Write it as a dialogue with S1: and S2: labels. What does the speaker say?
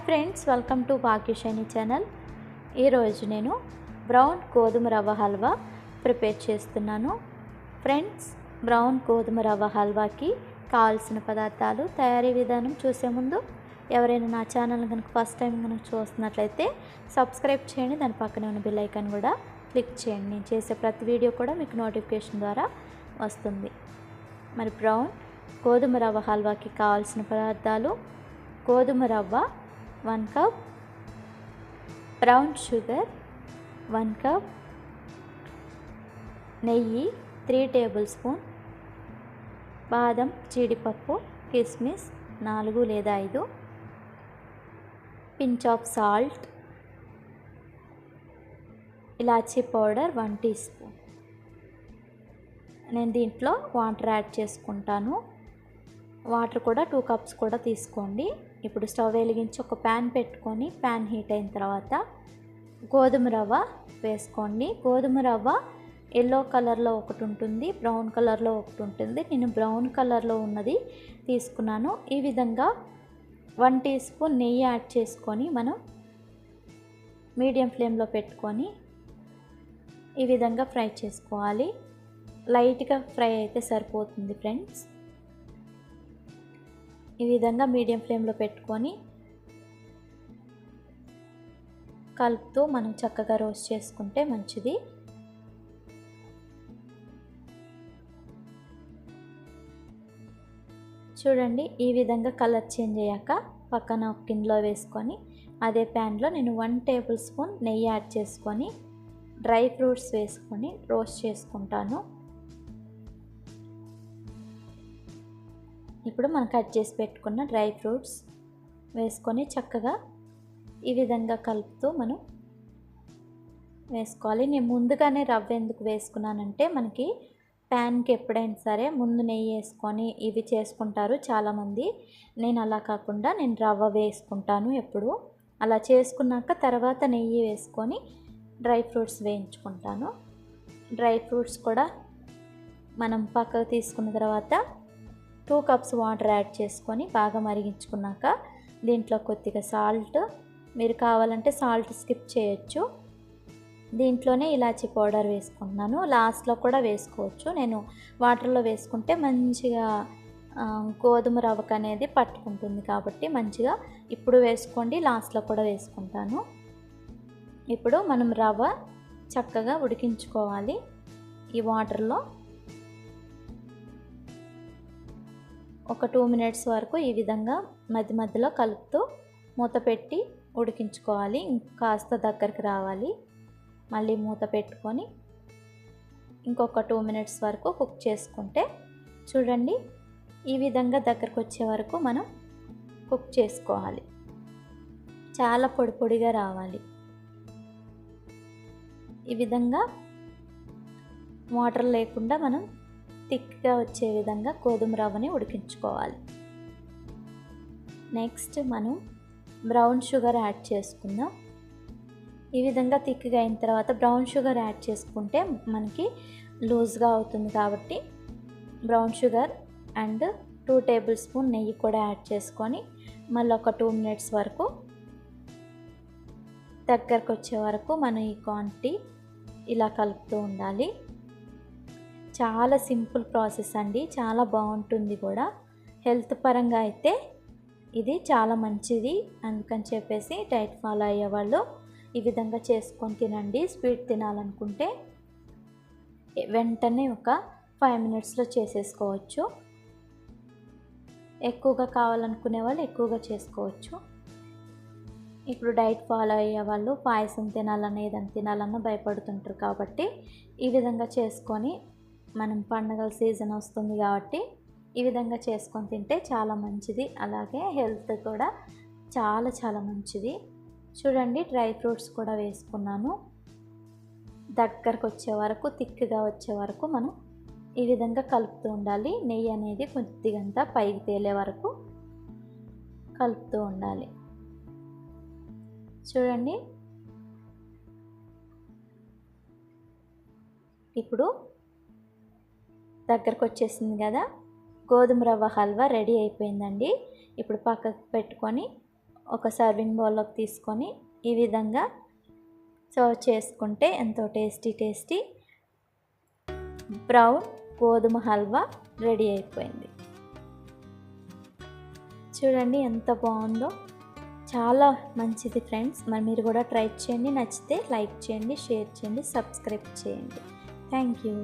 S1: Friends, welcome to Bhagyashani channel. ఈరోజు నేను brown గోధుమ రవ్వ హల్వా ప్రిపేర్ చేస్తున్నాను. ఫ్రెండ్స్, బ్రౌన్ గోధుమ రవ్వ హల్వాకి కావాల్సిన పదార్థాలు, తయారీ విధానం చూసే ముందు ఎవరైనా నా ఛానల్ కనుక ఫస్ట్ టైం కనుక చూస్తున్నట్లయితే సబ్స్క్రైబ్ చేయండి. దాని పక్కనే ఉన్న బెల్ ఐకాన్ కూడా క్లిక్ చేయండి. నేను చేసే ప్రతి వీడియో కూడా మీకు నోటిఫికేషన్ ద్వారా వస్తుంది. మరి బ్రౌన్ గోధుమ రవ్వ హల్వాకి కావాల్సిన పదార్థాలు: గోధుమ రవ్వ 1 కప్, బ్రౌన్ షుగర్ 1 కప్, నెయ్యి 3 టేబుల్ స్పూన్, బాదం, జీడిపప్పు, కిస్మిస్ 4 లేదా 5, పించ్ ఆఫ్ సాల్ట్, ఇలాచీ పౌడర్ 1 టీ స్పూన్. నేను దీంట్లో వాటర్ యాడ్ చేసుకుంటాను. వాటర్ కూడా 2 కప్స్ కూడా తీసుకోండి. ఇప్పుడు స్టవ్ వెలిగించి ఒక ప్యాన్ పెట్టుకొని ప్యాన్ హీట్ అయిన తర్వాత గోధుమ రవ్వ వేసుకోండి. గోధుమ రవ్వ ఎల్లో కలర్లో ఒకటి ఉంటుంది, బ్రౌన్ కలర్లో ఒకటి ఉంటుంది. నేను బ్రౌన్ కలర్లో ఉన్నది తీసుకున్నాను. ఈ విధంగా 1 టీ స్పూన్ నెయ్యి యాడ్ చేసుకొని మనం మీడియం ఫ్లేమ్లో పెట్టుకొని ఈ విధంగా ఫ్రై చేసుకోవాలి. లైట్గా ఫ్రై అయితే సరిపోతుంది ఫ్రెండ్స్. ఈ విధంగా మీడియం ఫ్లేమ్లో పెట్టుకొని కలుపుతూ మనం చక్కగా రోస్ట్ చేసుకుంటే మంచిది. చూడండి, ఈ విధంగా కలర్ చేంజ్ అయ్యాక పక్కన ఒక గిన్నెలో వేసుకొని అదే ప్యాన్లో నేను 1 టేబుల్ స్పూన్ నెయ్యి యాడ్ చేసుకొని డ్రై ఫ్రూట్స్ వేసుకొని రోస్ట్ చేసుకుంటాను. ఇప్పుడు మనం కట్ చేసి పెట్టుకున్న డ్రై ఫ్రూట్స్ వేసుకొని చక్కగా ఈ విధంగా కలుపుతూ మనం వేసుకోవాలి. నేను ముందుగానే రవ్వ ఎందుకు వేసుకున్నానంటే, మనకి ప్యాన్కి ఎప్పుడైనా సరే ముందు నెయ్యి వేసుకొని ఇవి చేసుకుంటారు చాలామంది. నేను అలా కాకుండా నేను రవ్వ వేసుకుంటాను ఎప్పుడు. అలా చేసుకున్నాక తర్వాత నెయ్యి వేసుకొని డ్రై ఫ్రూట్స్ వేయించుకుంటాను. డ్రై ఫ్రూట్స్ కూడా మనం పక్కకు తీసుకున్న తర్వాత 2 కప్స్ వాటర్ యాడ్ చేసుకొని బాగా మరిగించుకున్నాక దీంట్లో కొద్దిగా సాల్ట్, మీరు కావాలంటే సాల్ట్ స్కిప్ చేయొచ్చు. దీంట్లోనే ఇలాచీ పౌడర్ వేసుకుంటున్నాను. లాస్ట్లో కూడా వేసుకోవచ్చు. నేను వాటర్లో వేసుకుంటే మంచిగా గోధుమ రవ్వకు అనేది పట్టుకుంటుంది కాబట్టి మంచిగా ఇప్పుడు వేసుకోండి, లాస్ట్లో కూడా వేసుకుంటాను. ఇప్పుడు మనం రవ్వ చక్కగా ఉడికించుకోవాలి. ఈ వాటర్లో ఒక 2 మినిట్స్ వరకు ఈ విధంగా మధ్య మధ్యలో కలుపుతూ మూత పెట్టి ఉడికించుకోవాలి. కాస్త దగ్గరికి రావాలి. మళ్ళీ మూత పెట్టుకొని ఇంకొక 2 మినిట్స్ వరకు కుక్ చేసుకుంటే, చూడండి ఈ విధంగా దగ్గరకు వచ్చే వరకు మనం కుక్ చేసుకోవాలి. చాలా పొడి పొడిగా రావాలి. ఈ విధంగా వాటర్ లేకుండా మనం థిక్గా వచ్చే విధంగా గోధుమ రవ్వని ఉడికించుకోవాలి. నెక్స్ట్ మనం బ్రౌన్ షుగర్ యాడ్ చేసుకుందాం. ఈ విధంగా థిక్గా అయిన తర్వాత బ్రౌన్ షుగర్ యాడ్ చేసుకుంటే మనకి లూజ్గా అవుతుంది కాబట్టి brown sugar and 2 table spoon నెయ్యి కూడా యాడ్ చేసుకొని మళ్ళీ ఒక 2 మినిట్స్ వరకు దగ్గరకు వచ్చే వరకు మనం ఈ క్వాంటిటీ ఇలా కలుపుతూ ఉండాలి. చాలా సింపుల్ ప్రాసెస్ అండి, చాలా బాగుంటుంది కూడా. హెల్త్ పరంగా అయితే ఇది చాలా మంచిది. అందుకని చెప్పేసి డైట్ ఫాలో అయ్యేవాళ్ళు ఈ విధంగా చేసుకొని తినండి. స్వీట్ తినాలనుకుంటే వెంటనే ఒక 5 మినిట్స్లో చేసేసుకోవచ్చు. ఎక్కువగా కావాలనుకునే వాళ్ళు ఎక్కువగా చేసుకోవచ్చు. ఇప్పుడు డైట్ ఫాలో అయ్యే వాళ్ళు పాయసం తినాలన్నా ఏదైనా తినాలన్నా భయపడుతుంటారు కాబట్టి ఈ విధంగా చేసుకొని, మనం పండగల సీజన్ వస్తుంది కాబట్టి ఈ విధంగా చేసుకొని తింటే చాలా మంచిది. అలాగే హెల్త్ కూడా చాలా చాలా మంచిది. చూడండి, డ్రై ఫ్రూట్స్ కూడా వేసుకున్నాను. దగ్గరకు వచ్చే వరకు, థిక్గా వచ్చే వరకు మనం ఈ విధంగా కలుపుతూ ఉండాలి. నెయ్యి అనేది కొద్దిగంతా పైకి తేలే వరకు కలుపుతూ ఉండాలి. చూడండి, ఇప్పుడు దగ్గరకు వచ్చేసింది కదా, గోధుమ రవ్వ హల్వా రెడీ అయిపోయిందండి. ఇప్పుడు పక్కకు పెట్టుకొని ఒక సర్వింగ్ బౌల్లోకి తీసుకొని ఈ విధంగా సర్వ్ చేసుకుంటే ఎంతో టేస్టీ బ్రౌన్ గోధుమ హల్వా రెడీ అయిపోయింది. చూడండి ఎంత బాగుందో, చాలా మంచిది ఫ్రెండ్స్. మరి మీరు కూడా ట్రై చేయండి. నచ్చితే లైక్ చేయండి, షేర్ చేయండి, సబ్స్క్రైబ్ చేయండి. Thank you.